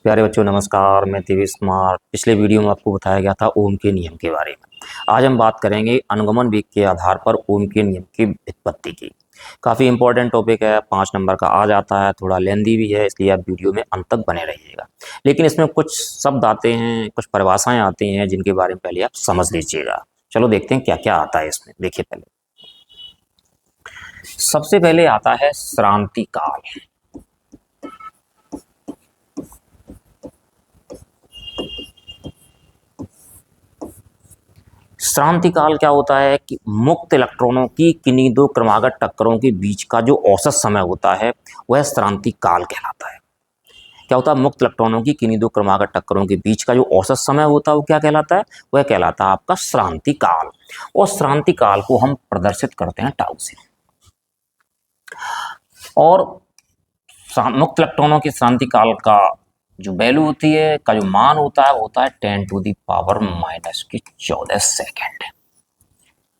प्यारे बच्चों नमस्कार। मैं दिवेश कुमार। पिछले वीडियो में आपको बताया गया था ओम के नियम के बारे में। आज हम बात करेंगे अनुगमन वेग के आधार पर ओम के नियम की व्युत्पत्ति की। काफ़ी इंपॉर्टेंट टॉपिक है, 5 नंबर का आ जाता है, थोड़ा लेंदी भी है, इसलिए आप वीडियो में अंत तक बने रहिएगा। लेकिन इसमें कुछ शब्द आते हैं, कुछ परिभाषाएं आती हैं जिनके बारे में पहले आप समझ लीजिएगा। चलो देखते हैं क्या क्या आता है इसमें। देखिए, पहले सबसे पहले आता है श्रांति काल। श्रांति काल क्या होता है कि मुक्त इलेक्ट्रॉनों की किन्हीं दो क्रमागत टक्करों के बीच का जो औसत समय होता है वह श्रांति काल कहलाता है। क्या होता है? मुक्त इलेक्ट्रॉनों की किन्हीं दो क्रमागत टक्करों के बीच का जो औसत समय होता है वो क्या कहलाता है? वह कहलाता है आपका श्रांति काल। और श्रांति काल को हम प्रदर्शित करते हैं टाउ से। और मुक्त इलेक्ट्रॉनों की श्रांति काल का जो वैल्यू होती है, का जो मान होता है वो होता है 10⁻⁻14 सेकेंड।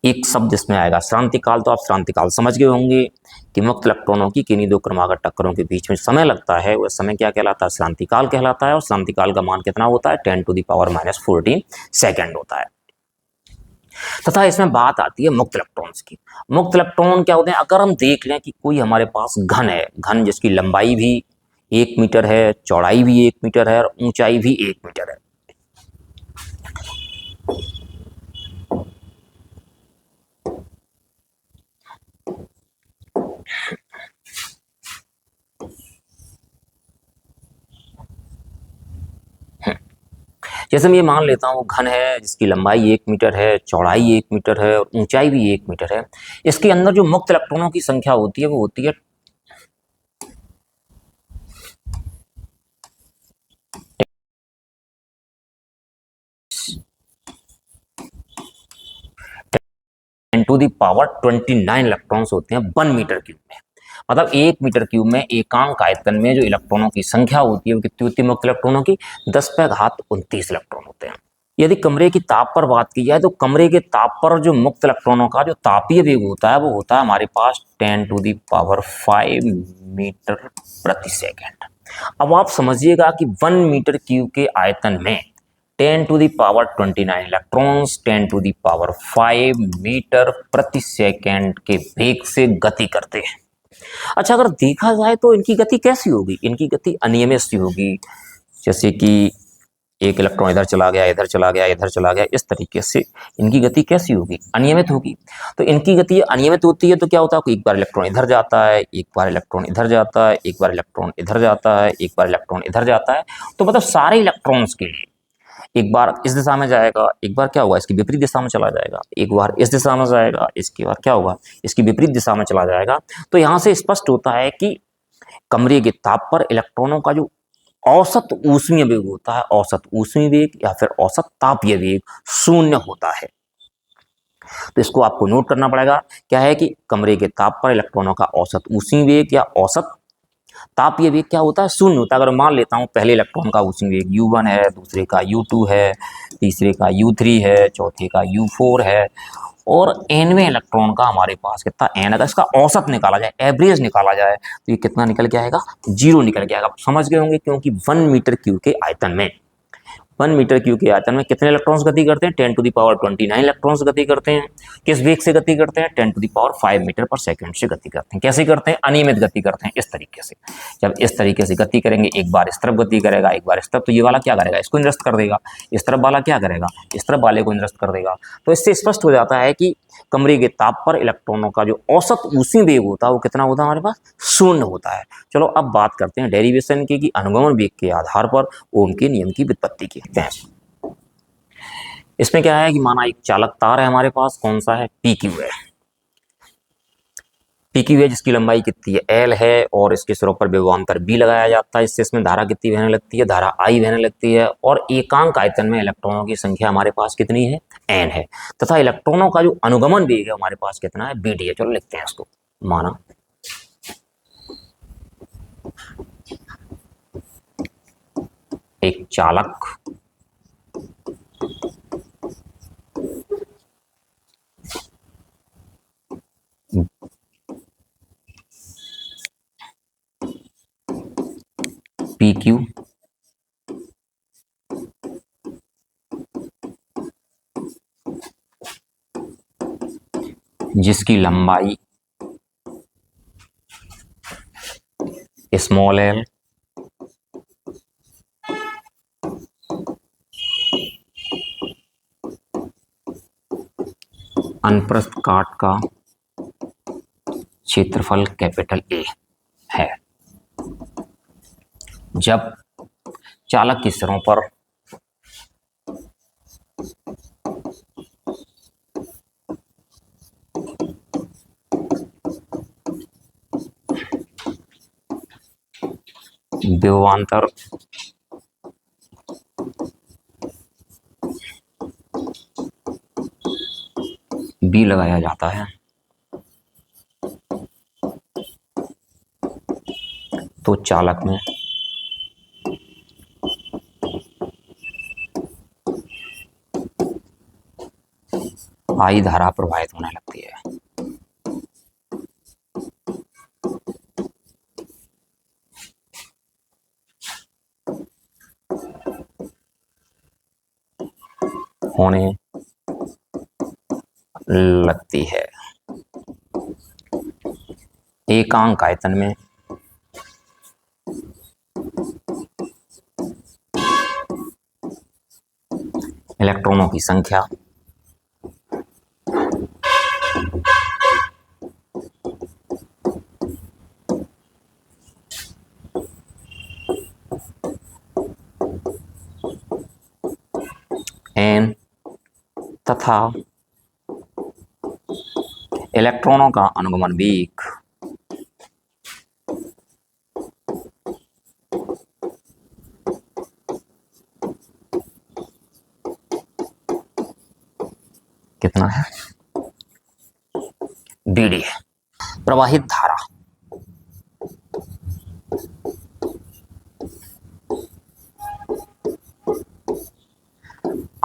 एक शब्द इसमें आएगा श्रांति काल। तो आप श्रांति काल समझ गए होंगे कि मुक्त इलेक्ट्रॉनों की किन्हीं दो क्रमागत टक्करों के बीच में समय लगता है वह समय क्या कहलाता है? श्रांति काल कहलाता है। और श्रांति काल का मान कितना होता है? 10⁻⁻14 सेकेंड होता है। तथा इसमें बात आती है मुक्त इलेक्ट्रॉन्स की। मुक्त इलेक्ट्रॉन क्या होते हैं? अगर हम देख लें कि कोई हमारे पास घन है, घन जिसकी लंबाई भी 1 मीटर है, चौड़ाई भी 1 मीटर है और ऊंचाई भी 1 मीटर है। जैसे मैं ये मान लेता हूँ घन है जिसकी लंबाई 1 मीटर है, चौड़ाई 1 मीटर है और ऊंचाई भी 1 मीटर है। इसके अंदर जो मुक्त इलेक्ट्रॉनों की संख्या होती है वो होती है 10⁻29 इलेक्ट्रॉन्स होते हैं 1 मीटर क्यूब में। मतलब 1 मीटर क्यूब में एकांक आयतन में जो इलेक्ट्रॉनों की संख्या होती है वो कितनी होती है? मुक्त इलेक्ट्रॉनों की 10⁻29 इलेक्ट्रॉन होते हैं। यदि कमरे की ताप पर बात की जाए तो कमरे के ताप पर जो मुक्त इलेक्ट्रॉनों का जो तापीय वेग होता है वो होता है हमारे पास 10⁵ मीटर प्रति सेकेंड। अब आप समझिएगा कि 1 मीटर क्यूब के आयतन में 10⁻29 इलेक्ट्रॉन्स 10⁵ मीटर प्रति सेकेंड के वेग से गति करते हैं। अच्छा, अगर देखा जाए तो इनकी गति कैसी होगी? इनकी गति अनियमित सी होगी। जैसे कि एक इलेक्ट्रॉन इधर चला गया, इधर चला गया, इधर चला गया, इस तरीके से इनकी गति कैसी होगी? अनियमित होगी। तो इनकी गति अनियमित होती है तो क्या होता है? एक बार इलेक्ट्रॉन इधर जाता है, एक बार इलेक्ट्रॉन इधर जाता है, एक बार इलेक्ट्रॉन इधर जाता है, एक बार इलेक्ट्रॉन इधर जाता है। तो मतलब सारे इलेक्ट्रॉन्स के लिए एक बार इस दिशा में जाएगा, एक बार क्या होगा? इसकी विपरीत दिशा में चला जाएगा, एक बार इस दिशा में जाएगा, इसके बाद क्या होगा? इसकी विपरीत दिशा में चला जाएगा। तो यहाँ से स्पष्ट होता है कि कमरे के ताप पर इलेक्ट्रॉनों का जो औसत ऊष्मीय वेग होता है, औसत ऊष्मीय वेग या फिर औसत तापीय वेग 0 होता है। तो इसको आपको नोट करना पड़ेगा। क्या है कि कमरे के ताप पर इलेक्ट्रॉनों का औसत ऊष्मीय वेग या औसत तापीय वेग क्या होता है? 0 होता है। अगर मान लेता हूँ पहले इलेक्ट्रॉन का ऊष्मीय वेग U1 है, दूसरे का U2 है, तीसरे का U3 है, चौथे का U4 है और nवें इलेक्ट्रॉन का हमारे पास कितना n है। इसका औसत निकाला जाए, एवरेज निकाला जाए तो ये कितना निकल के आएगा? 0 निकल के आएगा। समझ गए होंगे क्योंकि 1 मीटर क्यूब के आयतन में 1 मीटर क्यूब के आयतन में कितने इलेक्ट्रॉन्स गति करते हैं? 10⁻29 इलेक्ट्रॉन्स गति करते हैं। किस वेग से गति करते हैं? 10⁵ मीटर पर सेकंड से गति करते हैं। कैसे करते हैं? अनियमित गति करते हैं इस तरीके से। जब इस तरीके से गति करेंगे, एक बार इस तरफ गति करेगा, एक बार इस तरफ, तो ये वाला क्या करेगा? इसको निरस्त कर देगा। इस तरफ वाला क्या करेगा? इस तरफ वाले को निरस्त कर देगा। तो इससे स्पष्ट हो जाता है कि कमरे के ताप पर इलेक्ट्रॉनों का जो औसत ऊष्मीय वेग होता है वो कितना होता है? हमारे पास 0 होता है। चलो अब बात करते हैं डेरिवेशन की कि अनुगमन वेग के आधार पर ओम के नियम की व्युत्पत्ति की। इसमें क्या है कि माना एक चालक तार है हमारे पास, कौन सा है? PQ है। PQ है जिसकी लंबाई कितनी है? L है और इसके सिरों पर विभवांतर B लगाया जाता है। इससे इसमें धारा कितनी बहने लगती है? धारा I बहने लगती है। और एकांक आयतन में इलेक्ट्रॉनों की संख्या हमारे पास कितनी है? N है। तथा इलेक्ट्रॉनों का जो अनुगमन वेग है हमारे पास कितना है? BD है। चलो लिखते हैं इसको। माना एक चालक PQ जिसकी लंबाई स्मॉल एल अनुप्रस्थ काट का क्षेत्रफल कैपिटल ए है। जब चालक के सिरों पर विभवांतर बी लगाया जाता है तो चालक में आई धारा प्रवाहित होने लगती है। होने लगती है। एकांक आयतन में इलेक्ट्रॉनों की संख्या n तथा इलेक्ट्रॉनों का अनुगमन वेग कितना है? BD है। प्रवाहित धारा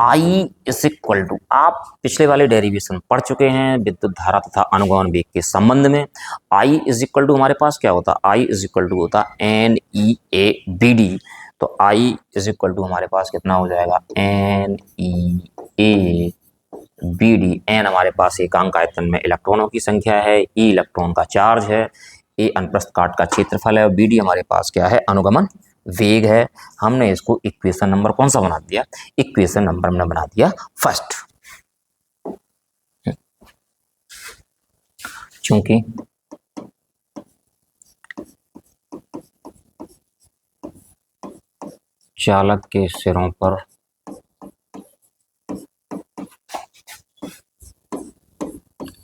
I इज इक्वल टू, आप पिछले वाले डेरिवेशन पढ़ चुके हैं विद्युत धारा तथा अनुगमन वेग के संबंध में। I इज इक्वल टू हमारे पास क्या होता है? I इज इक्वल टू होता NEA/BD। तो I इज इक्वल टू हमारे पास कितना हो जाएगा? NEA/BD। N हमारे पास एकांक आयतन में इलेक्ट्रॉनों की संख्या है, E इलेक्ट्रॉन का चार्ज है, A अनुप्रस्थ काट का क्षेत्रफल है और BD हमारे पास क्या है? अनुगमन वेग है। हमने इसको इक्वेशन नंबर कौन सा बना दिया? इक्वेशन नंबर हमने बना दिया फर्स्ट। चूंकि चालक के सिरों पर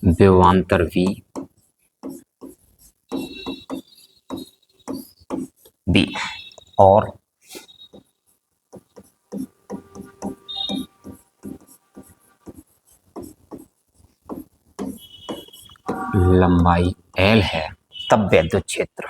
विभवांतर V B और लंबाई L है, तब विद्युत क्षेत्र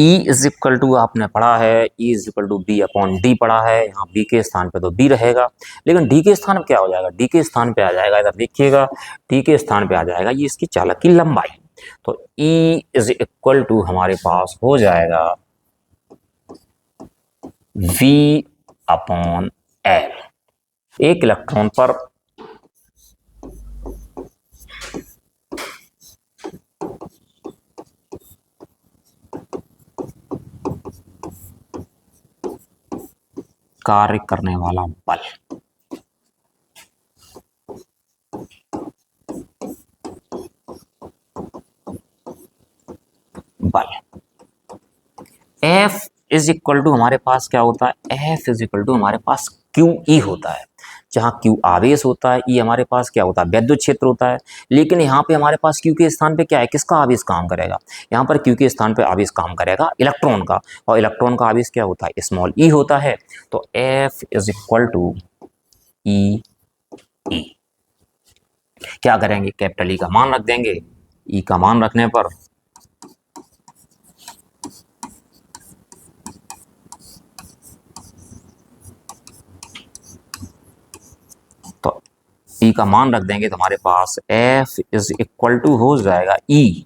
E इज इक्वल टू आपने पढ़ा है, E is equal to B/D पढ़ा है। यहाँ B के स्थान पे तो B रहेगा, लेकिन D के स्थान पे क्या हो जाएगा? D के स्थान पे आ जाएगा, इधर देखिएगा, D के स्थान पे आ जाएगा ये इसकी चालक की लंबाई। तो E इज इक्वल टू हमारे पास हो जाएगा V/L। एक इलेक्ट्रॉन पर कार्य करने वाला बल F इज इक्वल टू हमारे पास क्या होता है? F इज इक्वल टू हमारे पास QE होता है। जहां Q आवेश होता है, E हमारे पास क्या होता है? विद्युत क्षेत्र होता है। लेकिन यहाँ पे हमारे पास Q के स्थान पे क्या है? किसका आवेश काम करेगा? यहाँ पर Q के स्थान पे आवेश काम करेगा इलेक्ट्रॉन का, और इलेक्ट्रॉन का आवेश क्या होता है? स्मॉल e होता है। तो F is equal to E। क्या करेंगे? कैपिटल E का मान रख देंगे। E का मान रखने पर E का मान रख देंगे तो हमारे पास F इज इक्वल टू हो जाएगा E,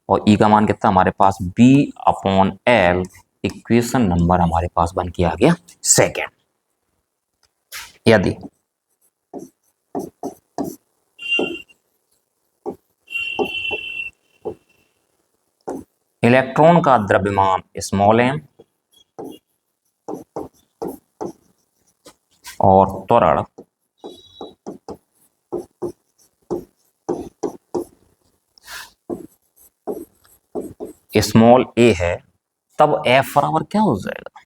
और E का मान कितना हमारे पास? B/L इक्वेशन नंबर हमारे पास बन के आ गया सेकेंड। यदि इलेक्ट्रॉन का द्रव्यमान स्मॉल m और त्वरण स्मॉल a है, तब F बराबर क्या हो जाएगा?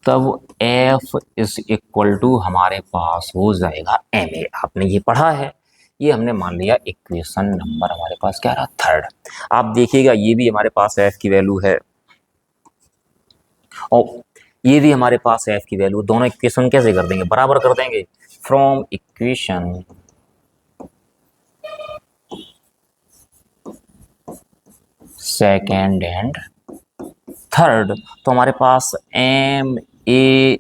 तब F इज इक्वल टू हमारे पास हो जाएगा ma। आपने ये पढ़ा है, ये हमने मान लिया इक्वेशन नंबर हमारे पास क्या रहा? थर्ड। आप देखिएगा ये भी हमारे पास F की वैल्यू है और ये भी हमारे पास F की वैल्यू। दोनों इक्वेशन कैसे कर देंगे? बराबर कर देंगे। From equation second and third, तो हमारे पास m a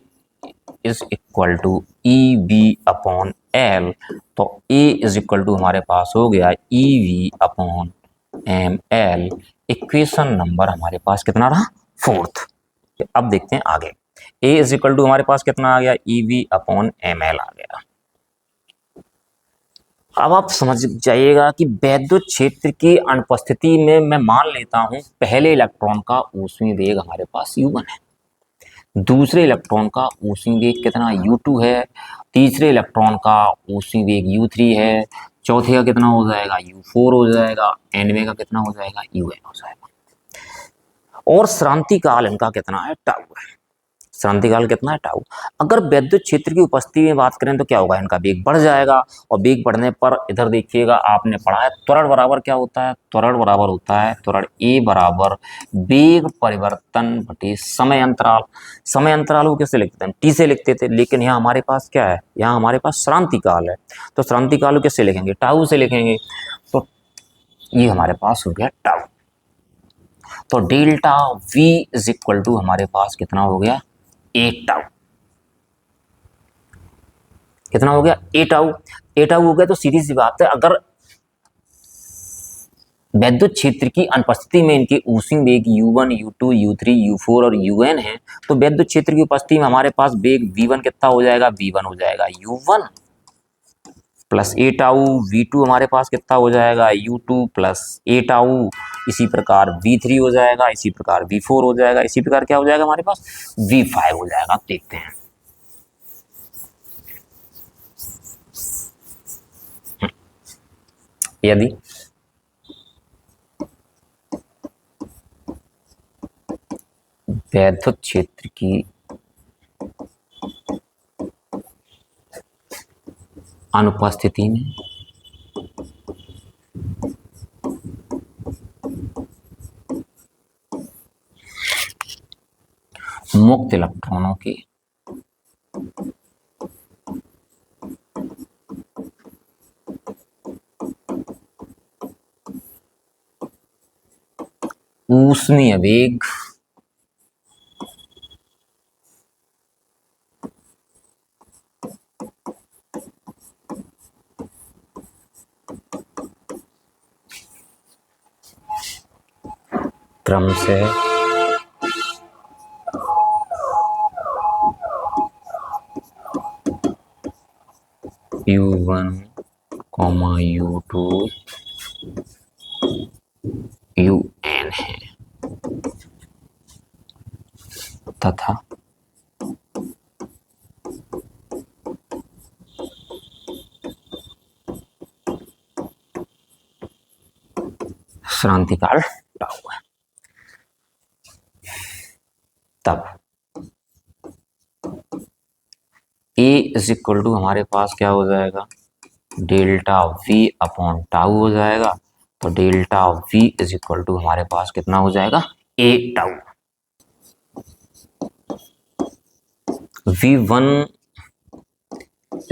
is equal to e v upon l, तो ए इज इक्वल टू हमारे पास हो गया e v upon m l. Equation number हमारे पास कितना रहा? फोर्थ। अब देखते हैं आगे। ए इज इक्वल टू हमारे पास कितना आ गया? E v upon m l आ गया। अब आप समझ जाइएगा कि वैद्युत क्षेत्र की अनुपस्थिति में मैं मान लेता हूं पहले इलेक्ट्रॉन का ऊष्मीय वेग हमारे पास U1 है, दूसरे इलेक्ट्रॉन का ऊष्मीय वेग कितना? U2 है, तीसरे इलेक्ट्रॉन का ऊष्मीय वेग U3 है, चौथे का कितना हो जाएगा? U4 हो जाएगा, एनवे का कितना हो जाएगा? UN हो जाएगा। और श्रांति काल इनका कितना है? टाउ है। श्रांति काल कितना है? टाउ। अगर वैद्युत क्षेत्र की उपस्थिति में बात करें तो क्या होगा? इनका वेग बढ़ जाएगा और वेग बढ़ने पर इधर देखिएगा, आपने पढ़ा है त्वरण बराबर क्या होता है? त्वरण बराबर होता है त्वरण ए बराबर वेग परिवर्तन बटे समय अंतराल। समय अंतराल को कैसे लिखते हैं? टी से लिखते थे, लेकिन यहाँ हमारे पास क्या है? यहाँ हमारे पास श्रांति काल है, तो श्रांति काल को कैसे लिखेंगे? टाउ से लिखेंगे। तो ये हमारे पास हो गया टाउ। तो delta V is equal to हमारे पास कितना हो गया? 8 टाउ। कितना हो गया? 8 टाउ। 8 टाउ हो गया। तो सीधी सी बात है, अगर वैद्युत क्षेत्र की अनुपस्थिति में इनके ऊष्मीय वेग U1, U2, U3, U4 और UN है, तो वैद्युत क्षेत्र की उपस्थिति में हमारे पास वेग V1 कितना हो जाएगा? V1 हो जाएगा U1 प्लस 8 टाउ। V2 हमारे पास कितना हो जाएगा? U2 plus 8 tau. इसी प्रकार V3 हो जाएगा, इसी प्रकार V4 हो जाएगा, इसी प्रकार क्या हो जाएगा हमारे पास? V5 हो जाएगा। आप देखते हैं, यदि वैद्युत क्षेत्र की अनुपस्थिति में मुक्त इलेक्ट्रॉनों की ऊष्मीय वेग क्रम से U1, U2, UN है तथा श्रांति काल टाउ है। तब A इज इक्वल टू हमारे पास क्या हो जाएगा? डेल्टा V अपॉन टाउ हो जाएगा। तो delta V is equal to हमारे पास कितना हो जाएगा? A tau. V1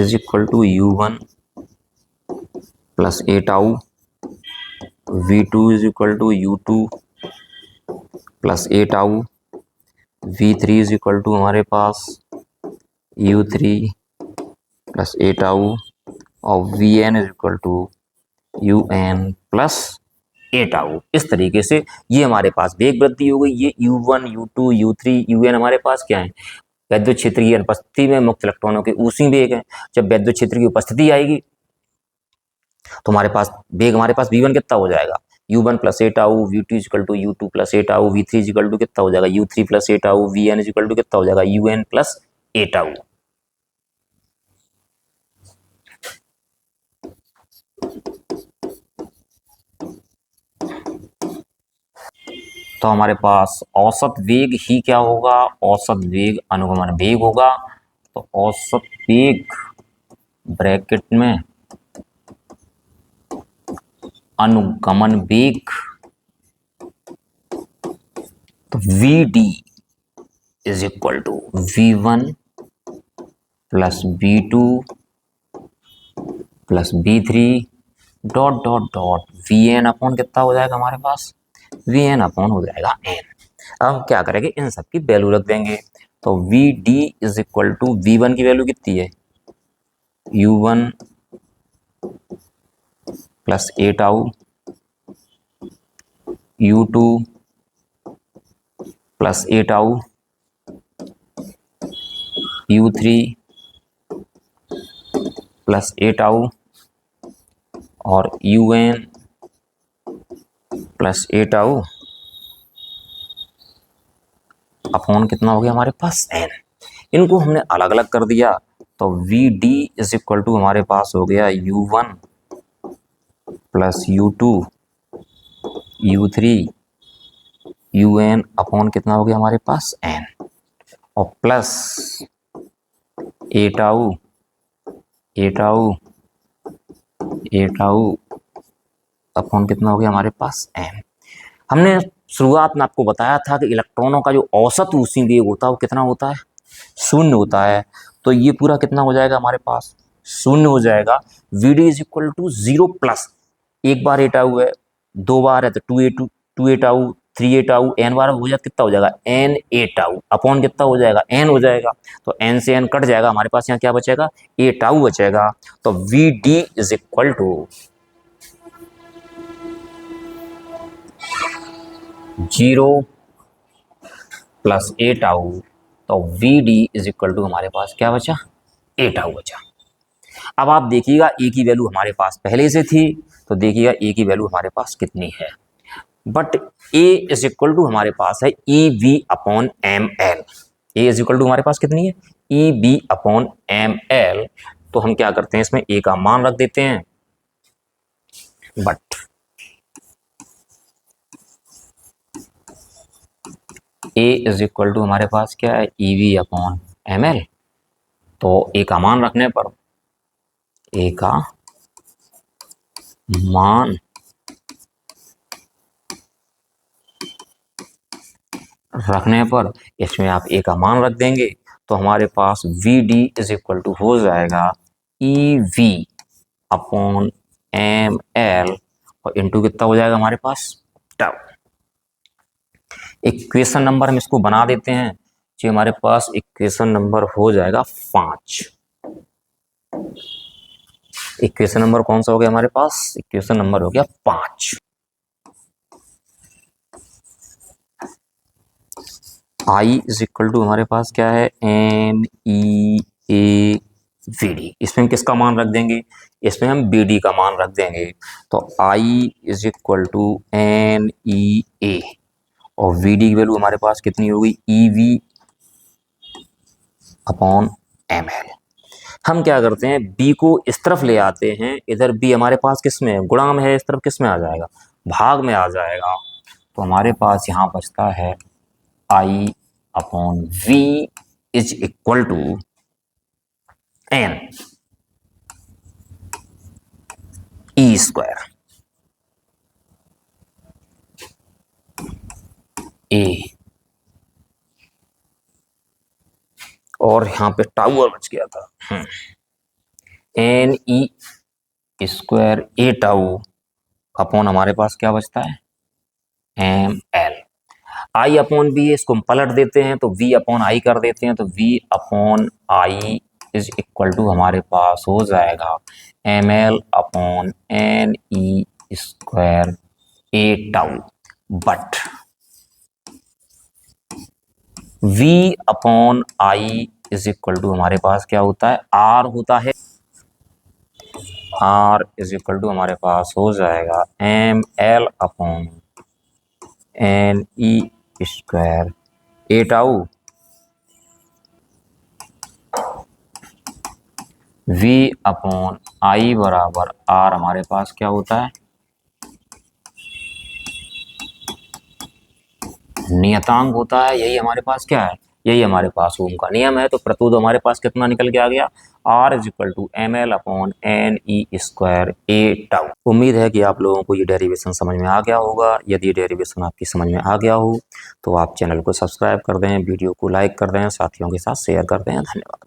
is equal to U1 plus 8 tau. V2 is equal to U2 plus 8 tau. V3 is equal to हमारे पास U3 प्लस 8 टाउ और Vn is equal to UN plus A tau. इस तरीके से ये हमारे पास वेग वृद्धि हो गई। ये U1 U2 U3 UN हमारे पास क्या है, वैद्युत क्षेत्र की अनुपस्थिति में मुक्त इलेक्ट्रॉनों के ऊष्मीय वेग है। जब वैद्युत क्षेत्र की उपस्थिति आएगी तो हमारे पास वेग हमारे पास V1 कितना हो जाएगा, U1 plus A tau, V2 equal to U2 plus A tau, V3 equal to कितना हो जाएगा, U3 plus A tau, VN equal to कितना हो जाएगा, UN प्लस ए टाउ। तो हमारे पास औसत वेग ही क्या होगा, औसत वेग अनुगमन वेग होगा। तो औसत वेग ब्रैकेट में अनुगमन वेग, तो VD is equal to V1 plus V2 plus V3 dot dot dot VN upon कितना हो जाएगा हमारे पास, VN अपॉन हो जाएगा N। अब हम क्या करेंगे, इन सब की वैल्यू रख देंगे। तो VD is equal to V1 की वैल्यू कितनी है, U1 plus A tau, U2 plus A tau, U3 plus A tau और UN plus A tau upon कितना हो गया हमारे पास N। इनको हमने अलग अलग कर दिया तो VD इज इक्वल टू हमारे पास हो गया U1 plus U2 U3 UN upon कितना हो गया हमारे पास N और plus A tau A tau A tau upon कितना हो गया हमारे पास N। हमने शुरुआत में आपको बताया था कि इलेक्ट्रॉनों का जो औसत ऊष्मीय वेग होता है वो कितना होता है, शून्य होता है। तो ये पूरा कितना हो जाएगा हमारे पास, शून्य हो जाएगा। VD is equal to 0 plus एक बार ए टाउ है, दो बार है तो 2 ए टाउ 3 ए टाउ, N बार हो जाए कितना हो जाएगा N ए टाउ अपॉन कितना हो जाएगा N हो जाएगा। तो N से N कट जाएगा, हमारे पास यहाँ क्या बचेगा, ए टाउ बचेगा। तो VD is equal to 0 plus A tau. तो VD इज इक्वल टू हमारे पास क्या बचा, ए टाउ बचा। अब आप देखिएगा ए की वैल्यू हमारे पास पहले से थी, तो देखिएगा ए की वैल्यू हमारे पास कितनी है। But A is equal to हमारे पास है EV upon ML। A is equal to हमारे पास कितनी है, EV अपॉन ML। तो हम क्या करते हैं, इसमें ए का मान रख देते हैं। But A is equal to हमारे पास क्या है, EV अपॉन ML। तो ए का मान रखने पर, ए का मान रखने पर इसमें आप ए का मान रख देंगे तो हमारे पास VD इज इक्वल टू हो जाएगा EV अपॉन ML और इंटू कितना हो जाएगा हमारे पास टाउ। इक्वेशन नंबर हम इसको बना देते हैं, जो हमारे पास इक्वेशन नंबर हो जाएगा 5। इक्वेशन नंबर कौन सा हो गया हमारे पास, इक्वेशन नंबर हो गया 5। I इज इक्वल टू हमारे पास क्या है, NEAVD। इसमें हम किसका मान रख देंगे, इसमें हम BD का मान रख देंगे। तो I is equal to NEA और VD की वैल्यू हमारे पास कितनी हो गई, EV अपॉन ML। हम क्या करते हैं, B को इस तरफ ले आते हैं, इधर B हमारे पास किस में है, गुणा में है, इस तरफ किस में आ जाएगा, भाग में आ जाएगा। तो हमारे पास यहाँ बचता है I upon V is equal to N E square A और यहाँ पे टाउ और बच गया था, NE square A tau upon हमारे पास क्या बचता है ML। I अपॉन बी, इसको हम पलट देते हैं तो V अपॉन I कर देते हैं, तो V upon I is equal to हमारे पास हो जाएगा ML upon NE square A tau, but v upon I is equal to हमारे पास क्या होता है, r होता है, r इज इक्वल टू हमारे पास हो जाएगा M L upon N E square A tau, v upon I बराबर r हमारे पास क्या होता है, नियतांक होता है। यही हमारे पास क्या है, यही हमारे पास ओम का नियम है। तो प्रस्तुत हमारे पास कितना निकल के आ गया, r is equal to M L upon N E square A tau. उम्मीद है कि आप लोगों को ये डेरिवेशन समझ में आ गया होगा। यदि डेरिवेशन आपकी समझ में आ गया हो तो आप चैनल को सब्सक्राइब कर दें, वीडियो को लाइक कर दें, साथियों के साथ शेयर कर दें। धन्यवाद।